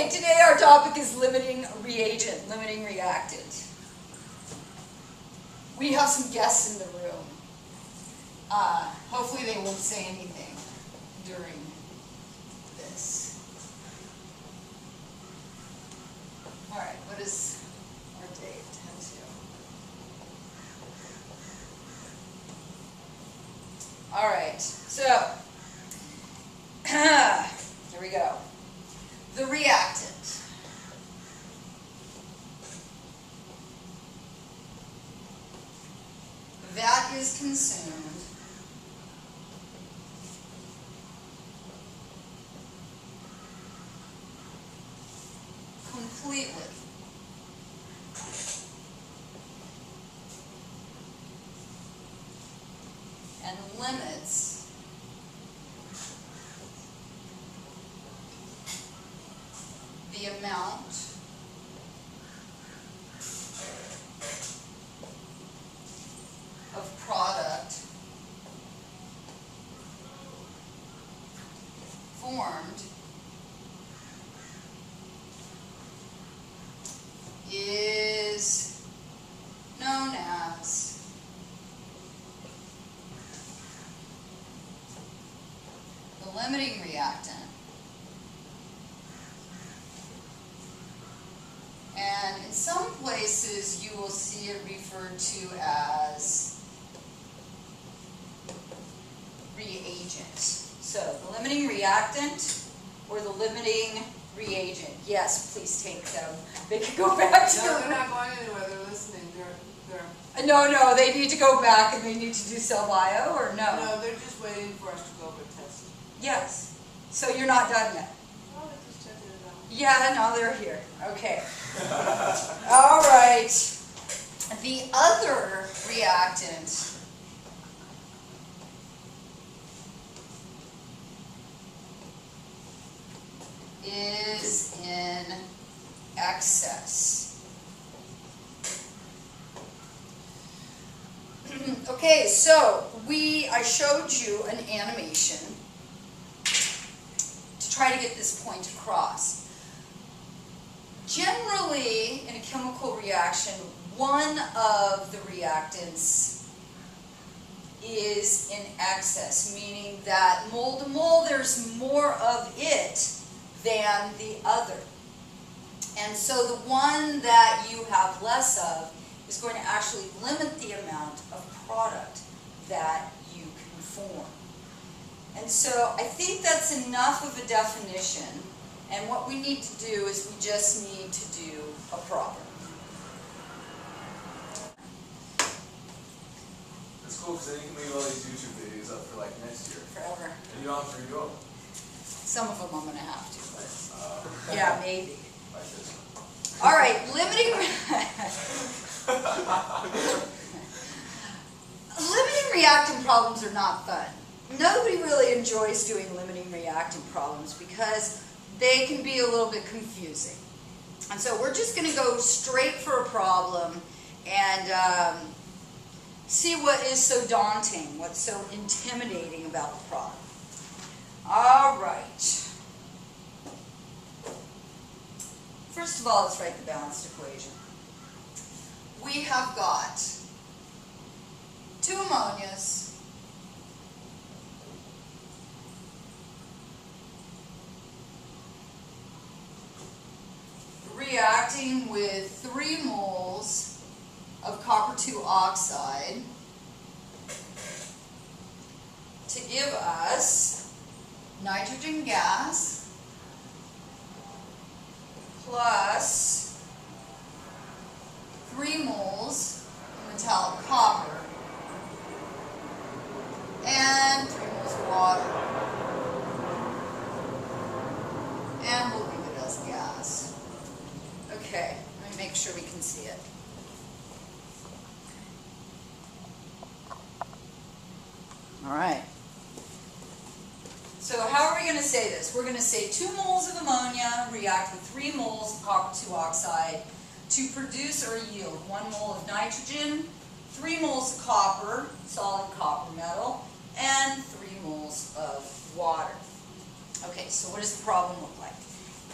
Okay, today our topic is limiting reagent, limiting reactant. We have some guests in the room. Hopefully they won't say anything during this. All right, what is our date? 10-2. All right, so here we go. The reactant. That is consumed completely and limits the amount of product formed is known as the limiting reactant. And in some places you will see it referred to as reagent. So the limiting reactant or the limiting reagent. Yes, please take them. They can go back to No, they're not going anywhere. They're listening. They're No, they need to go back and they need to do cell bio or no? No, they're just waiting for us to go over test. Yes. So you're not done yet? Oh, they're just checking it out. Yeah, no, they're here. Okay. All right. The other reactant is in excess. Okay, so I showed you an animation to try to get this point across. Generally, in a chemical reaction, one of the reactants is in excess, meaning that mole to mole there's more of it than the other. And so the one that you have less of is going to actually limit the amount of product that you can form. And so I think that's enough of a definition, and what we need to do is we just need to do a problem. It's cool because then you can leave all these YouTube videos up for like next year. Forever. And you don't have to redo them. Some of them I'm going to have to, but Nice. yeah, maybe. Like this one. All right, limiting reactant problems are not fun. Nobody really enjoys doing limiting reactant problems because they can be a little bit confusing. And so we're just going to go straight for a problem and see what is so daunting, what's so intimidating about the problem. All right. First of all, let's write the balanced equation. We have got 2 ammonias reacting with 3 moles of copper 2 oxide to give us nitrogen gas plus 3 moles of metallic copper and 3 moles of water. And we'll leave it as gas. Okay, let me make sure we can see it. All right. So how are we going to say this? We're going to say 2 moles of ammonia react with 3 moles of copper 2 oxide to produce or yield 1 mole of nitrogen, 3 moles of copper, solid copper metal, and 3 moles of water. Okay, so what does the problem look like?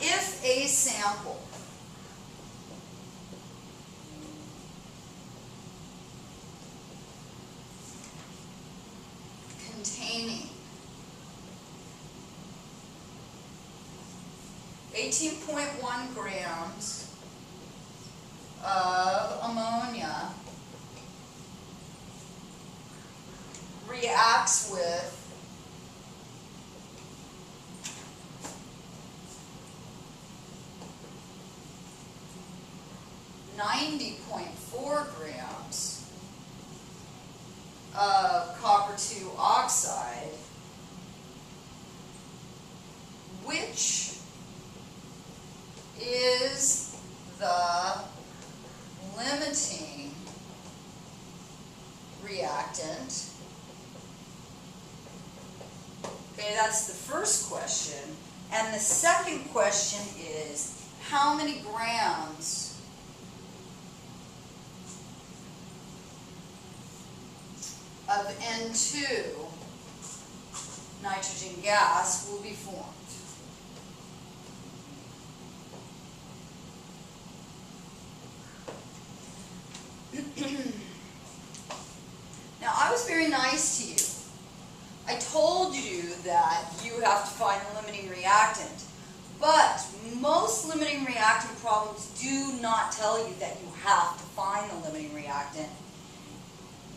if a sample containing 18.1 grams of ammonia reacts with 90.4 grams of copper 2 oxide, which is the limiting reactant? Okay, that's the first question. And the second question is, how many grams of N2 nitrogen gas will be formed? Now, I was very nice to you. I told you that you have to find the limiting reactant, but most limiting reactant problems do not tell you that you have to find the limiting reactant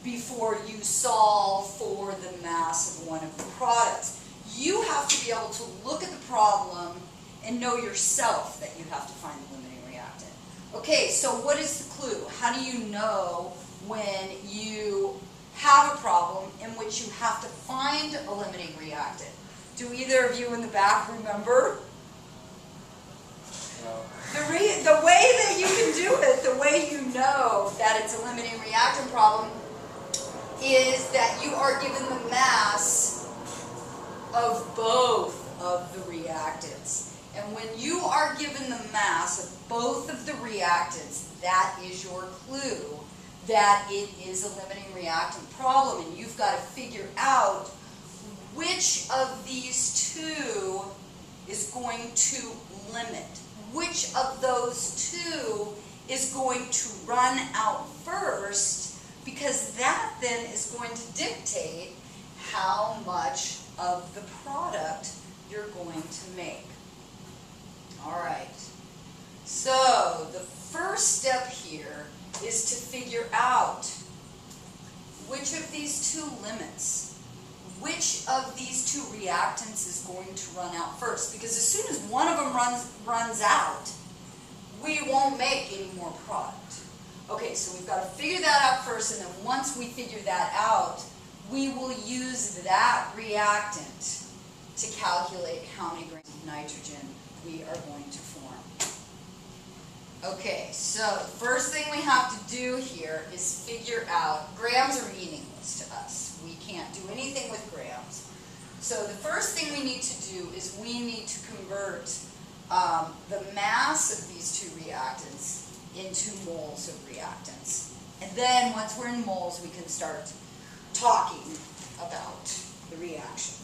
before you solve for the mass of one of the products. You have to be able to look at the problem and know yourself that you have to find the limiting reactant. Okay, so what is the clue? How do you know when you have a problem in which you have to find a limiting reactant? Do either of you in the back remember? No. The way that you can do it, the way you know that it's a limiting reactant problem, is that you are given the mass of both of the reactants. And when you are given the mass of both of the reactants, that is your clue that it is a limiting reactant problem. And you've got to figure out which of these two is going to limit. Which of those two is going to run out first, because that then is going to dictate how much of the product you're going to make. All right, so the first step here is to figure out which of these two limits, which of these two reactants is going to run out first, because as soon as one of them runs out, we won't make any more product. Okay, so we've got to figure that out first, and then once we figure that out, we will use that reactant to calculate how many grams of nitrogen we are going to form. Okay, so the first thing we have to do here is figure out, grams are meaningless to us. We can't do anything with grams. So the first thing we need to do is we need to convert the mass of these two reactants into moles of reactants. And then once we're in moles, we can start talking about the reaction.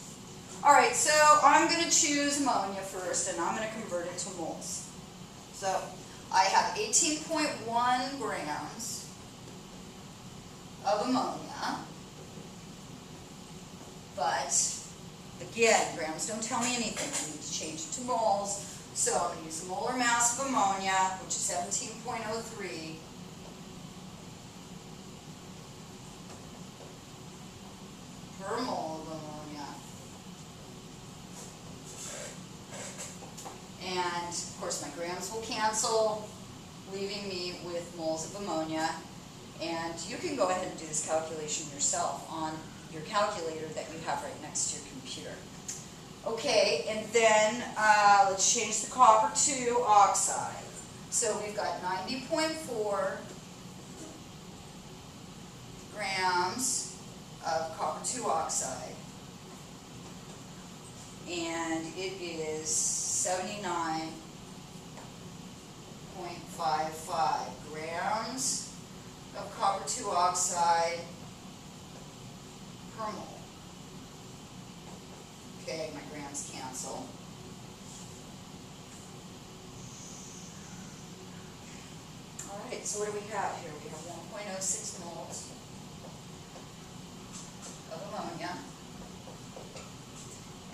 All right, so I'm going to choose ammonia first, and I'm going to convert it to moles. So I have 18.1 grams of ammonia, but again, grams don't tell me anything. I need to change it to moles. So I'm going to use the molar mass of ammonia, which is 17.03. Per mole of ammonia. And of course my grams will cancel, leaving me with moles of ammonia. And you can go ahead and do this calculation yourself on your calculator that you have right next to your computer. Okay, and then let's change the copper to oxide. So we've got 90.4 grams of copper 2 oxide, and it is 79.55 grams of copper 2 oxide per mole. Okay, my grams cancel. Alright, so what do we have here? We have 1.06 moles of ammonia.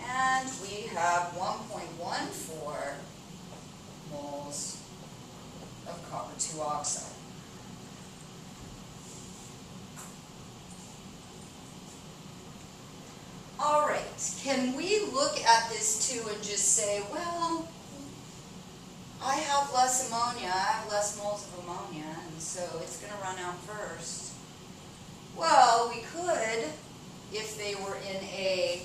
And we have 1.14 moles of copper 2 oxide. All right, can we look at this too and just say, well, I have less ammonia, I have less moles of ammonia, and so it's going to run out first. Well, we could if they were in a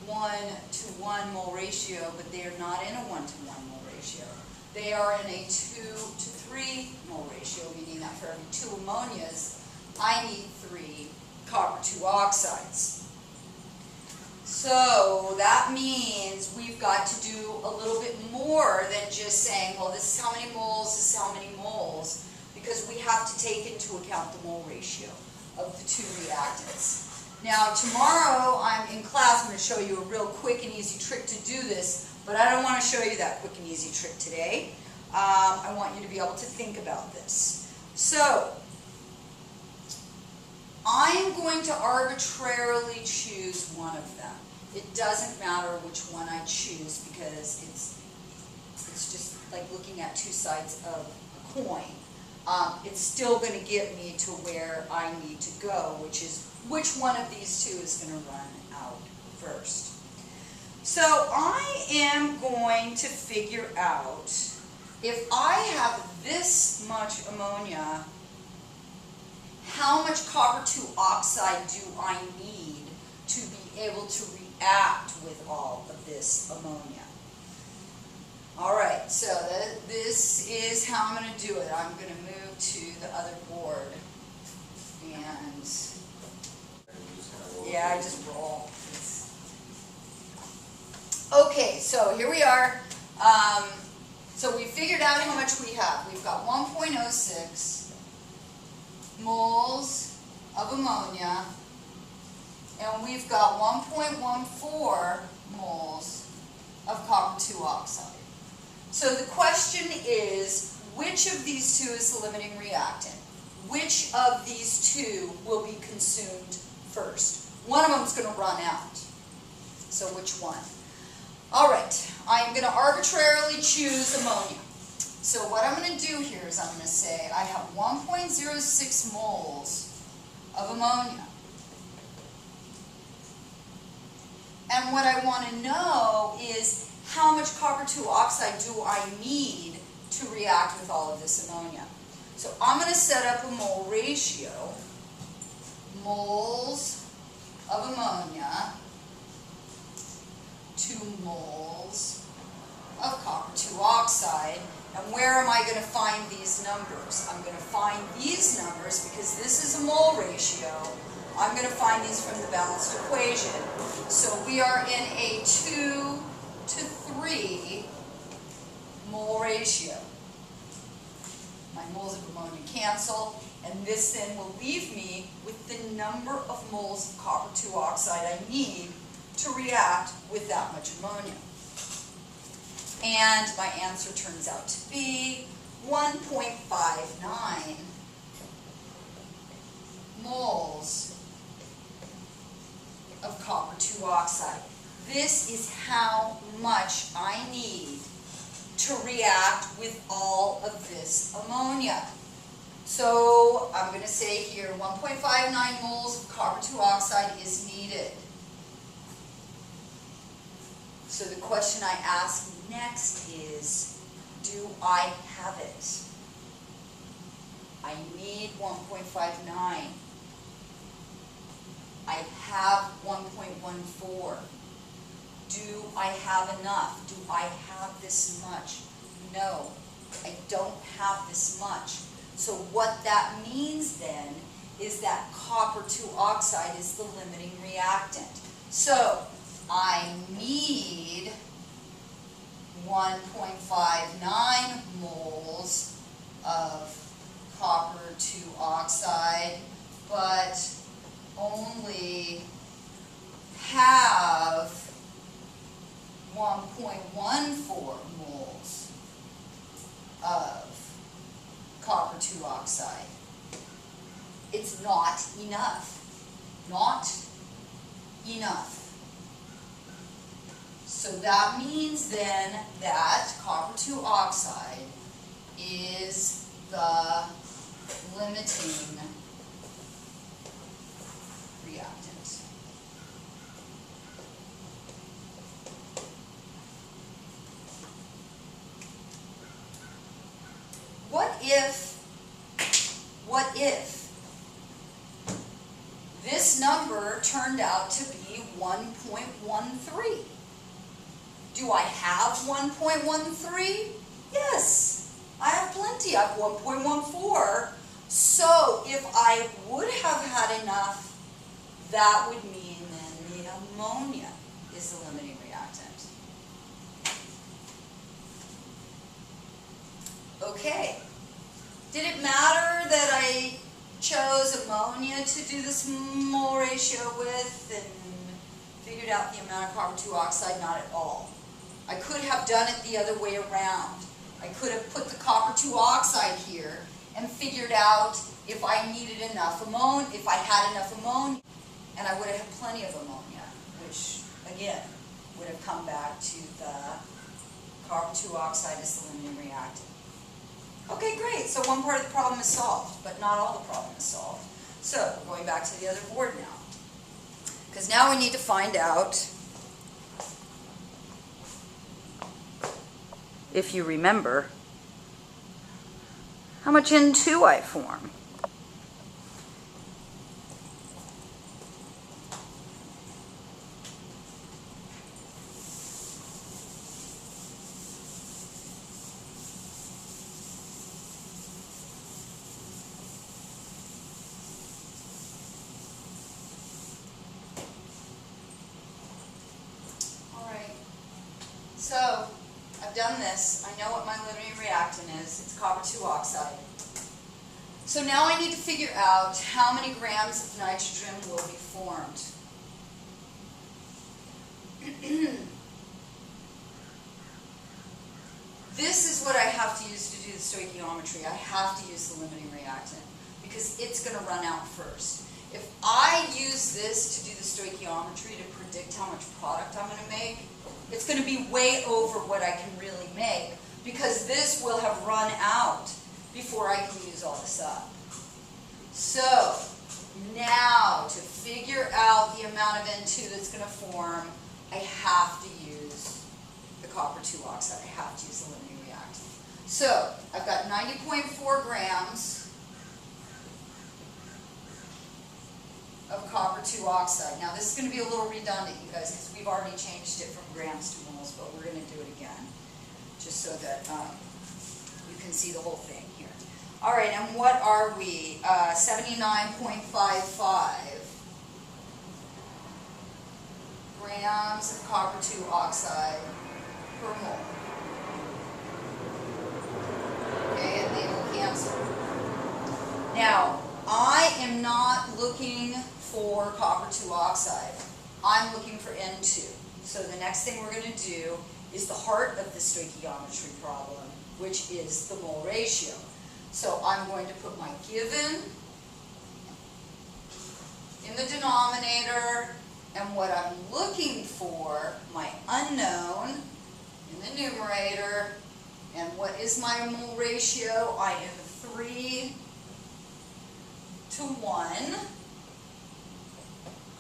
1-to-1 mole ratio, but they are not in a 1-to-1 mole ratio. They are in a 2-to-3 mole ratio, meaning that for every 2 ammonias, I need 3 copper 2 oxides. So that means we've got to do a little bit more than just saying, well, this is how many moles, this is how many moles, because we have to take into account the mole ratio of the 2 reactants. Now, tomorrow I'm in class, I'm going to show you a real quick and easy trick to do this, but I don't want to show you that quick and easy trick today. I want you to be able to think about this. So, I'm going to arbitrarily choose one of them. It doesn't matter which one I choose because it's just like looking at 2 sides of a coin. It's still going to get me to where I need to go, which is which one of these 2 is going to run out first. So I am going to figure out if I have this much ammonia, how much copper 2 oxide do I need to be able to react with all of this ammonia? Alright, so this is how I'm going to do it. I'm going to move to the other board. And yeah, I just roll. Okay, so here we are. So we figured out how much we have. We've got 1.06 moles of ammonia, and we've got 1.14 moles of copper 2 oxide. So the question is, which of these 2 is the limiting reactant? Which of these 2 will be consumed first? One of them is going to run out. So which one? Alright, I'm going to arbitrarily choose ammonia. So what I'm going to do here is I'm going to say I have 1.06 moles of ammonia. And what I want to know is how much copper 2 oxide do I need to react with all of this ammonia. So I'm going to set up a mole ratio, moles of ammonia to moles of copper 2 oxide. And where am I going to find these numbers? I'm going to find these numbers because this is a mole ratio. I'm going to find these from the balanced equation. So we are in a 2 to 3 mole ratio. My moles of ammonia cancel, and this then will leave me with the number of moles of copper 2 oxide I need to react with that much ammonia. And my answer turns out to be 1.59 moles of copper 2 oxide. This is how much I need to react with all of this ammonia. So I'm going to say here 1.59 moles of copper 2 oxide is needed. So the question I ask next is, do I have it? I need 1.59. I have 1.14. Do I have enough? Do I have this much? No, I don't have this much. So what that means then is that copper 2 oxide is the limiting reactant. So I need 1.59 moles of copper 2 oxide, but only have 1.14 moles of copper 2 oxide. It's not enough. Not enough. So that means then that copper 2 oxide is the limiting reactant. What if this number turned out to be 1.13? Do I have 1.13? Yes, I have plenty. I have 1.14. So if I would have had enough, that would mean then the ammonia is the limiting reactant. Okay. Did it matter that I chose ammonia to do this mole ratio with and figured out the amount of copper 2 oxide? Not at all. I could have done it the other way around. I could have put the copper 2 oxide here and figured out if I needed enough ammonia, if I had enough ammonia, and I would have had plenty of ammonia, which again would have come back to the copper 2 oxide as the limiting reactant. Okay, great. So one part of the problem is solved, but not all the problem is solved. So we're going back to the other board now, because now we need to find out, if you remember, how much N2 I form. So, I've done this. I know what my limiting reactant is. It's copper 2 oxide. So now I need to figure out how many grams of nitrogen will be formed. This is what I have to use to do the stoichiometry. I have to use the limiting reactant because it's going to run out first. If I use this to do the stoichiometry to predict how much product I'm going to make, it's going to be way over what I can really make because this will have run out before I can use all this up. So now to figure out the amount of N2 that's going to form, I have to use the copper 2 oxide. I have to use the limiting reactant. So I've got 90.4 grams of copper 2 oxide. Now this is going to be a little redundant, you guys, because we've already changed it from grams to moles, but we're going to do it again, just so that you can see the whole thing here. All right, and what are we? 79.55 grams of copper 2 oxide per mole. Okay, and they will cancel. Now, I am not looking for copper 2 oxide. I'm looking for N2. So the next thing we're going to do is the heart of the stoichiometry problem, which is the mole ratio. So I'm going to put my given in the denominator, and what I'm looking for, my unknown, in the numerator, and what is my mole ratio? I am 3 to 1.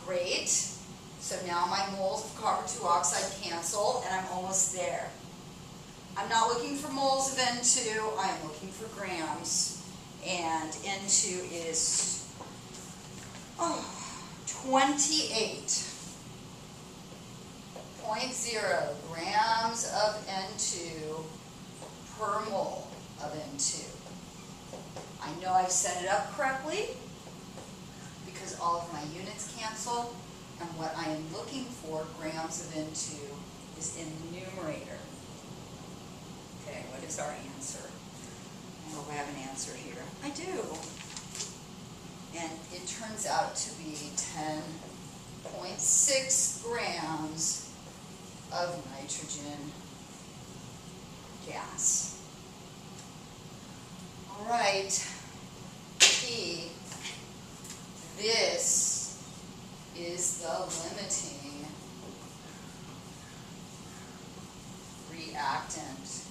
Great. So now my moles of copper 2 oxide cancel, and I'm almost there. I'm not looking for moles of N2, I am looking for grams, and N2 is 28.0 grams of N2 per mole of N2. I know I've set it up correctly because all of my units cancel, and what I am looking for, grams of N2, is in the numerator. Okay, what is our answer? I hope I have an answer here. I do. And it turns out to be 10.6 grams of nitrogen gas. All write P, this is the limiting reactant.